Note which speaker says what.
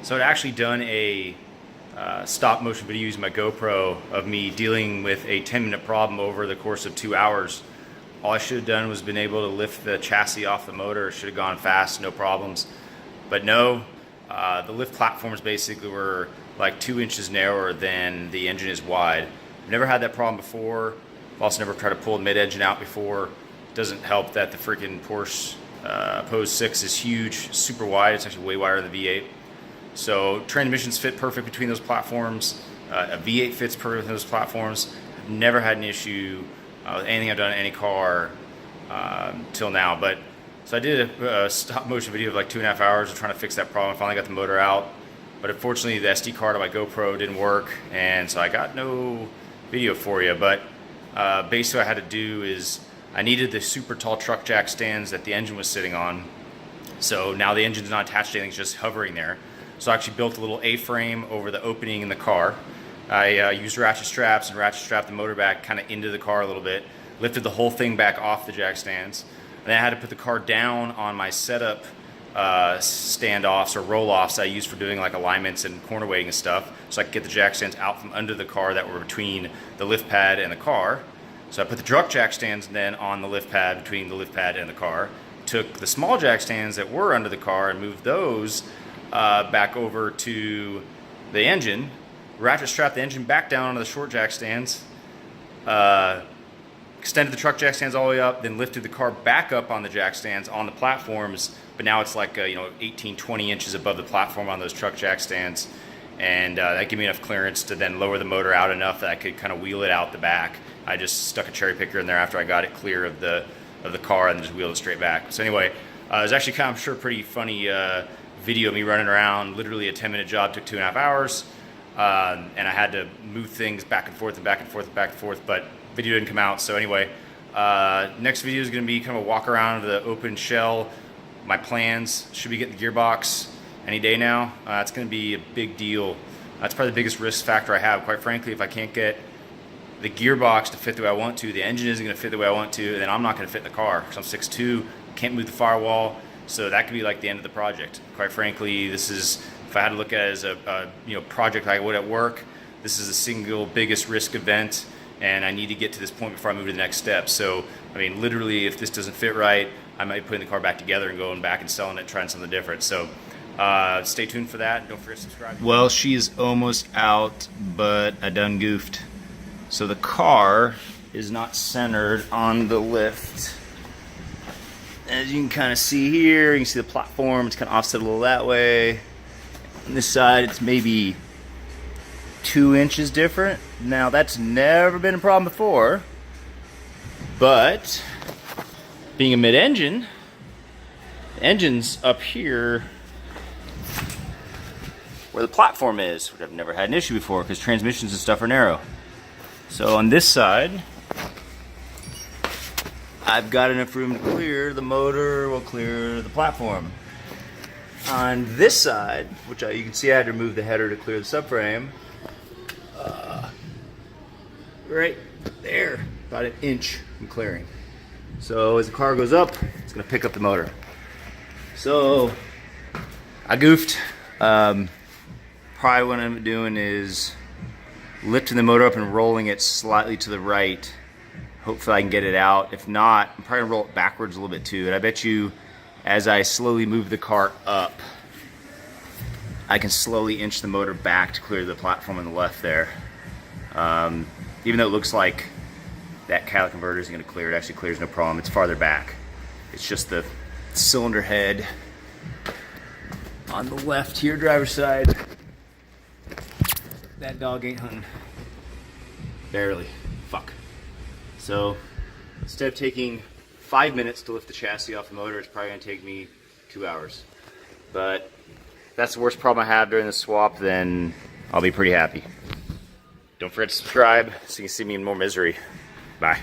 Speaker 1: So I'd actually done a stop motion video using my GoPro of me dealing with a 10-minute problem over the course of 2 hours. All I should have done was been able to lift the chassis off the motor. It should have gone fast, no problems. But no, the lift platforms basically were like 2 inches narrower than the engine is wide. I've never had that problem before. I've also never tried to pull the mid-engine out before. It doesn't help that the freaking Porsche Pose 6 is huge, super wide. It's actually way wider than the V8. So transmissions fit perfect between those platforms. A V8 fits perfect with those platforms. I've never had an issue with anything I've done in any car till now. But so I did a stop motion video of like 2.5 hours of trying to fix that problem. I finally got the motor out, but unfortunately the SD card on my GoPro didn't work, and so I got no video for you. But basically what I had to do is I needed the super tall truck jack stands that the engine was sitting on. So now the engine's not attached to anything, it's just hovering there. So I actually built a little A-frame over the opening in the car. I used ratchet straps and ratchet strapped the motor back kind of into the car a little bit, lifted the whole thing back off the jack stands, and then I had to put the car down on my setup standoffs or roll-offs I used for doing like alignments and corner weighting and stuff, so I could get the jack stands out from under the car that were between the lift pad and the car. So I put the truck jack stands then on the lift pad between the lift pad and the car, took the small jack stands that were under the car and moved those back over to the engine, ratchet strapped the engine back down onto the short jack stands, extended the truck jack stands all the way up, then lifted the car back up on the jack stands on the platforms, but now it's like 18, 20 inches above the platform on those truck jack stands, and that gave me enough clearance to then lower the motor out enough that I could kind of wheel it out the back. I just stuck a cherry picker in there after I got it clear of the car and just wheeled it straight back. So anyway, it was actually kind of, I'm sure, pretty funny video of me running around. Literally a 10-minute job, took 2.5 hours, and I had to move things back and forth and back and forth and back and forth, but video didn't come out. So anyway, next video is going to be kind of a walk around of the open shell. My plans should be getting the gearbox any day now. It's going to be a big deal. That's probably the biggest risk factor I have. Quite frankly, if I can't get the gearbox to fit the way I want to, the engine isn't going to fit the way I want to, then I'm not going to fit in the car because I'm 6'2", can't move the firewall. So that could be like the end of the project. Quite frankly, this is, if I had to look at it as a project like I would at work, this is the single biggest risk event, and I need to get to this point before I move to the next step. So, I mean, literally, if this doesn't fit right, I might be putting the car back together and going back and selling it, trying something different. So, stay tuned for that. Don't forget to subscribe. Well, she's almost out, but I done goofed. So the car is not centered on the lift. As you can kind of see here, you can see the platform, it's kind of offset a little that way. On this side, it's maybe 2 inches different. Now, that's never been a problem before, but being a mid-engine, the engine's up here where the platform is, which I've never had an issue before because transmissions and stuff are narrow. So on this side, I've got enough room to clear. The motor will clear the platform. On this side, which you can see I had to remove the header to clear the subframe, right there, about 1 inch from clearing. So as the car goes up, it's going to pick up the motor. So I goofed. Probably what I'm doing is lifting the motor up and rolling it slightly to the right. Hopefully I can get it out. If not, I'm probably gonna roll it backwards a little bit too. And I bet you as I slowly move the car up, I can slowly inch the motor back to clear the platform on the left there. Even though it looks like that catalytic converter isn't gonna clear, it actually clears no problem. It's farther back. It's just the cylinder head on the left here, driver's side. That dog ain't hunting. Barely. Fuck. So instead of taking 5 minutes to lift the chassis off the motor, it's probably going to take me 2 hours. But if that's the worst problem I have during the swap, then I'll be pretty happy. Don't forget to subscribe so you can see me in more misery. Bye.